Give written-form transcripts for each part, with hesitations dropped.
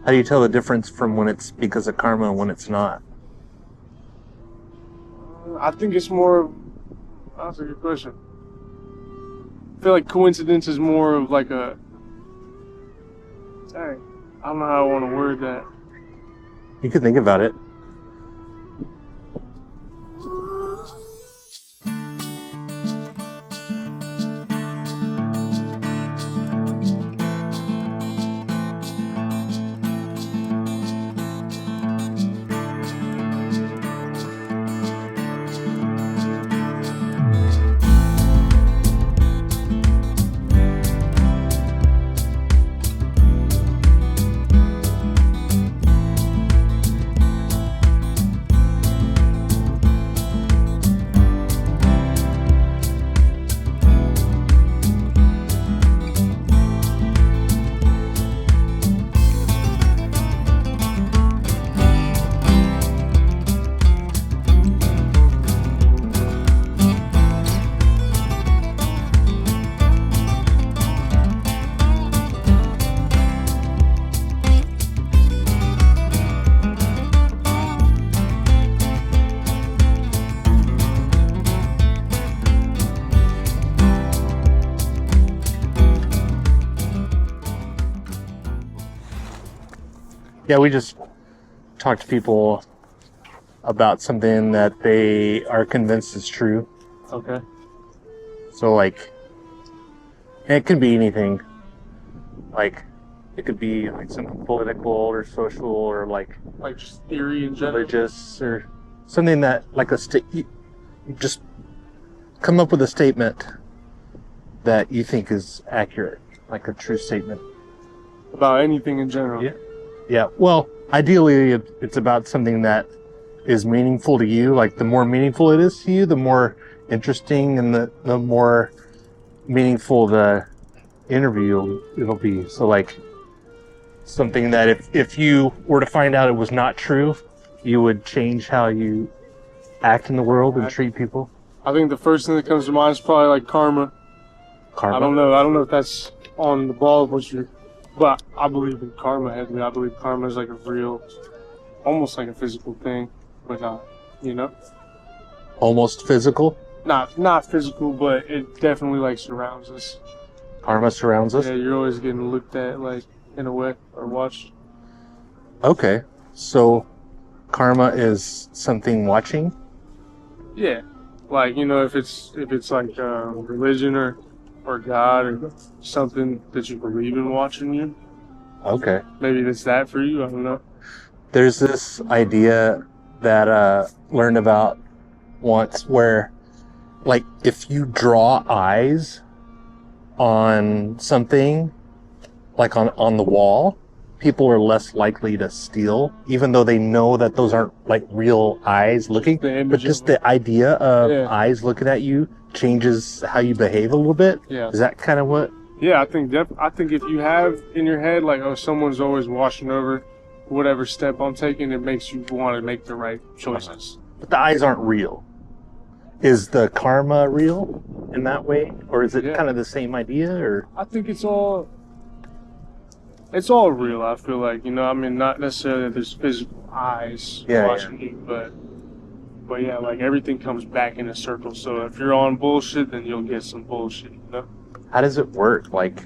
How do you tell the difference from when it's because of karma and when it's not? I think it's more. That's a good question. I feel like coincidence is more of like a. Dang, I don't know how I want to word that. You can think about it. Yeah, we just talk to people about something that they are convinced is true. Okay. So, like, it could be anything. Like, it could be like something political or social or like just theory in general. religious or something that, like, you just come up with a statement that you think is accurate, like a true statement. About anything in general. Yeah. Yeah, well, ideally it's about something that is meaningful to you. Like, the more meaningful it is to you, the more interesting and the more meaningful the interview it'll be. So, like, something that if you were to find out it was not true, you would change how you act in the world and treat people. I think the first thing that comes to mind is probably like karma. Karma? I don't know if that's on the ball of what you're... But I believe in karma heavily. I believe karma is like a real, almost like a physical thing, but not, Almost physical? Not physical, but it definitely like surrounds us. Karma surrounds us? Yeah, you're always getting looked at like in a way or watched. Okay, so karma is something watching? Yeah, like if it's like religion or God or something that you believe in watching you. Okay. Maybe it's that for you, I don't know. There's this idea that learned about once where, like, if you draw eyes on something, like on the wall, people are less likely to steal, even though they know that those aren't like real eyes looking. But just the idea of eyes looking at you changes how you behave a little bit. Yeah. Is that kind of what? Yeah, I think if you have in your head like, oh, someone's always watching over whatever step I'm taking, it makes you want to make the right choices. But the eyes aren't real. Is the karma real in that way, or is it kind of the same idea? Or I think it's all real. I feel like not necessarily that there's physical eyes watching you, but yeah, like everything comes back in a circle. So if you're on bullshit, then you'll get some bullshit. How does it work? Like,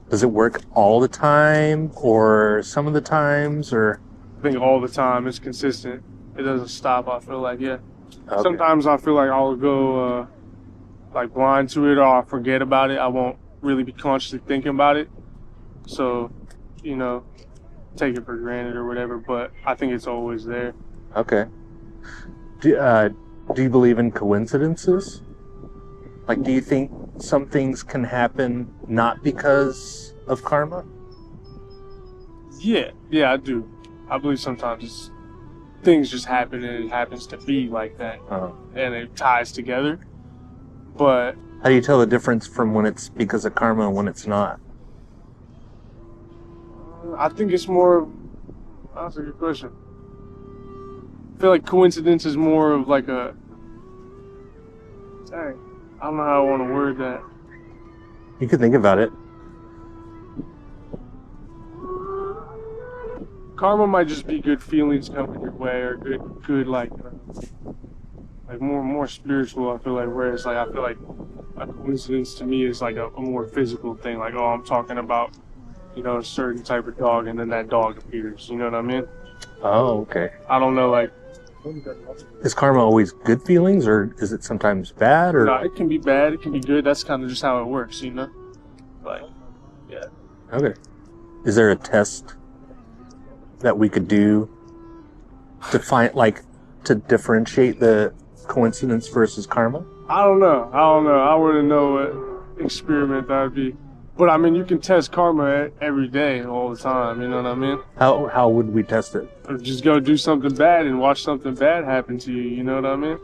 does it work all the time, or some of the times, or? I think all the time. It's consistent. It doesn't stop. I feel like Okay. Sometimes I feel like I'll go like blind to it, or I'll forget about it. I won't really be consciously thinking about it. So, take it for granted or whatever. But I think it's always there. Okay. Do you believe in coincidences? Like, do you think some things can happen not because of karma? Yeah, I do. I believe sometimes things just happen and it happens to be like that. And it ties together. But how do you tell the difference from when it's because of karma and when it's not? I think it's more... That's a good question. I feel like coincidence is more of like a... Dang, I don't know how I want to word that. You can think about it. karma might just be good feelings coming your way, or good like more spiritual. I feel like, whereas like I feel like a coincidence to me is like a more physical thing. Like, oh, I'm talking about, a certain type of dog, and then that dog appears. You know what I mean? Oh, okay. I don't know, like. Is karma always good feelings, or is it sometimes bad? Or No, it can be bad, it can be good. That's kind of just how it works, Like, yeah. Okay. Is there a test that we could do to find, like, to differentiate the coincidence versus karma? I don't know. I wouldn't know what experiment that would be. But I mean, you can test karma every day, all the time. You know what I mean? How would we test it? Or just go do something bad and watch something bad happen to you. You know what I mean?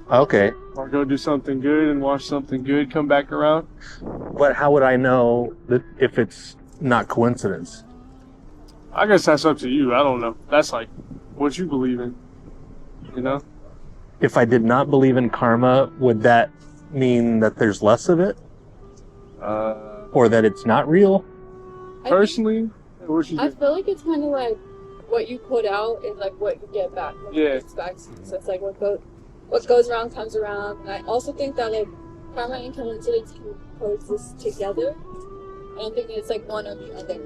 Okay. Or go do something good and watch something good come back around. But how would I know that if it's not coincidence? I guess that's up to you. I don't know. That's like what you believe in. If I did not believe in karma, would that mean that there's less of it? Or that it's not real? Personally, I feel like it's kind of like what you put out is like what you get back. Yeah. So it's like what goes around comes around. And I also think that like karma and coincidence can coexist together. I don't think it's like one or the other.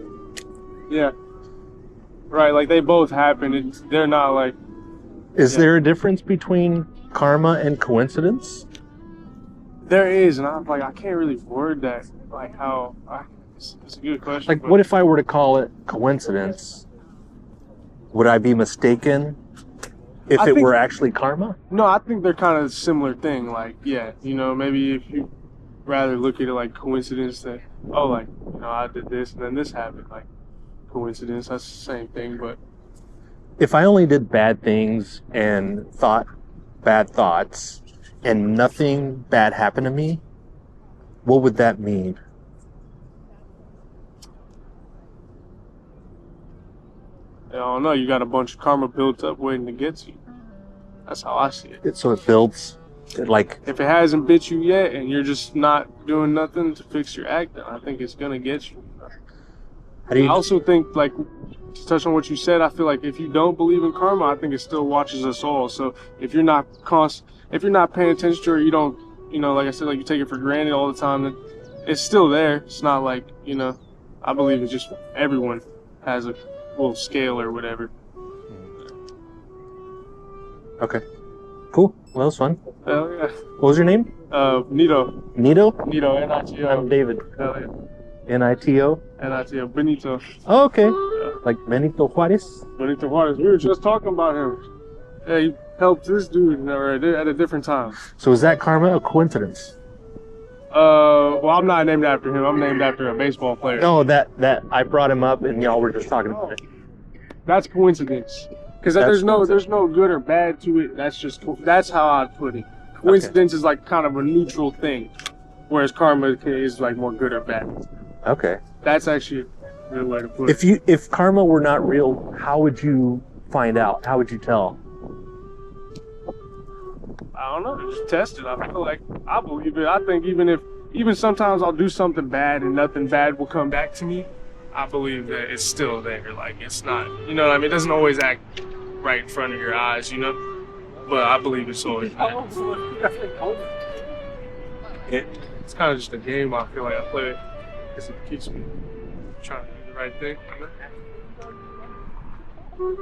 Yeah. Right, like they both happen. They're not like. Is there a difference between karma and coincidence? There is, and I can't really word that. Like how. It's a good question. Like, what if I were to call it coincidence? Would I be mistaken if it were actually karma? No, I think they're kind of a similar thing. Like, yeah, maybe if you rather look at it like coincidence that, oh, like, I did this and then this happened. Like, coincidence, that's the same thing, but. If I only did bad things and thought bad thoughts and nothing bad happened to me, what would that mean? I don't know. You got a bunch of karma built up waiting to get you. That's how I see it. So it builds, like... If it hasn't bit you yet and you're just not doing nothing to fix your act, then I think it's going to get you. I also think, like, to touch on what you said, I feel like if you don't believe in karma, I think it still watches us all. So if you're not paying attention to it, or you don't, like I said, like you take it for granted all the time, then it's still there. It's not like, I believe it's just everyone has a little scale or whatever. Okay. Cool. Well, that was fun. Hell yeah. What was your name? Benito. Nito? Benito, N-I-T-O. I'm David. Hell yeah. N-I-T-O? N-I-T-O. Benito. Oh, okay. Yeah. Like Benito Juarez? Benito Juarez. We were just talking about him. Yeah, he helped this dude at a different time. So is that karma a coincidence? Well, I'm not named after him. I'm named after a baseball player. No, that I brought him up and y'all were just talking about it. That's coincidence. Because there's no good or bad to it. That's how I'd put it. Coincidence is like kind of a neutral thing, whereas karma is like more good or bad. Okay. That's actually a good way to put it. If karma were not real, how would you find out? How would you tell? I don't know. Just test it. I feel like I believe it. I think even sometimes I'll do something bad and nothing bad will come back to me. I believe that it's still there. Like it's not. You know what I mean? It doesn't always act right in front of your eyes. But I believe it's always there. It's kind of just a game. I feel like I play it because it keeps me trying to do the right thing.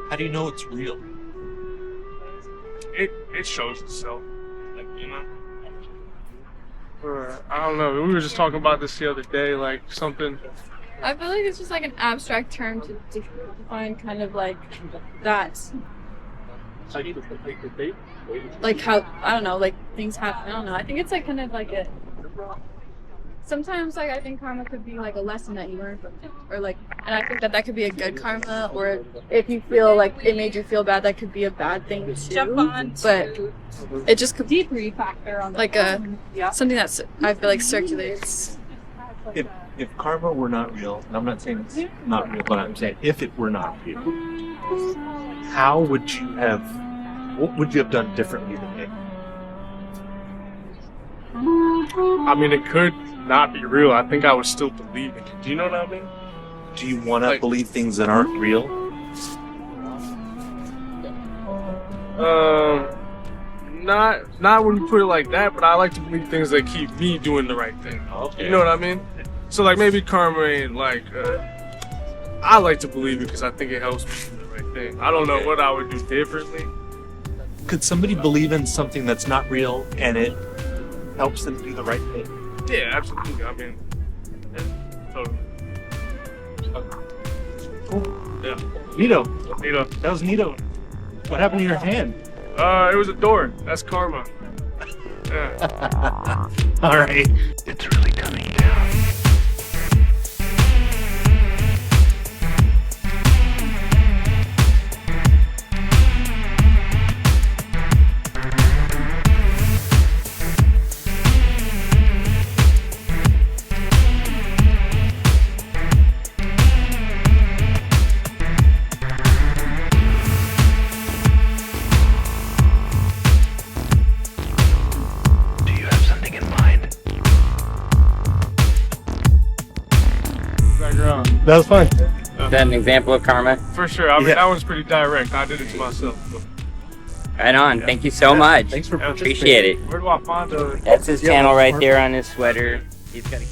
How do you know it's real? It shows itself, like, I don't know. We were just talking about this the other day, like something. I feel like it's just like an abstract term to define kind of like that. Like how, I don't know, like things happen. I don't know. I think it's like kind of like a. Sometimes, like, I think karma could be like a lesson that you learn from it, or like, and I think that could be a good karma, or if you feel like it made you feel bad, that could be a bad thing too. But it just could be like something that's I feel like circulates. If karma were not real, and I'm not saying it's not real, but I'm saying if it were not real, how would you have? What would you have done differently than me? I mean, it could not be real. I think I would still believe it. Do you know what I mean? Do you want to believe things that aren't real? Not when you put it like that, but I like to believe things that keep me doing the right thing. Okay. You know what I mean? So like maybe karma ain't like. I like to believe it because I think it helps me do the right thing. I don't know what I would do differently. Could somebody believe in something that's not real and it helps them do the right thing? Yeah, absolutely. I mean, yeah, totally. Yeah. Nito, Benito. that was Nito. What happened to your hand? It was a door. That's karma. Yeah. All right. It's really coming down. Do you have something in mind? Background. That was fun. Is that an example of karma? For sure. I mean, Yeah. that one's pretty direct. I did it to myself. Right on. Thank you so much. Thanks for Appreciate it. Where do I find the? That's his channel right there on his sweater. He's got a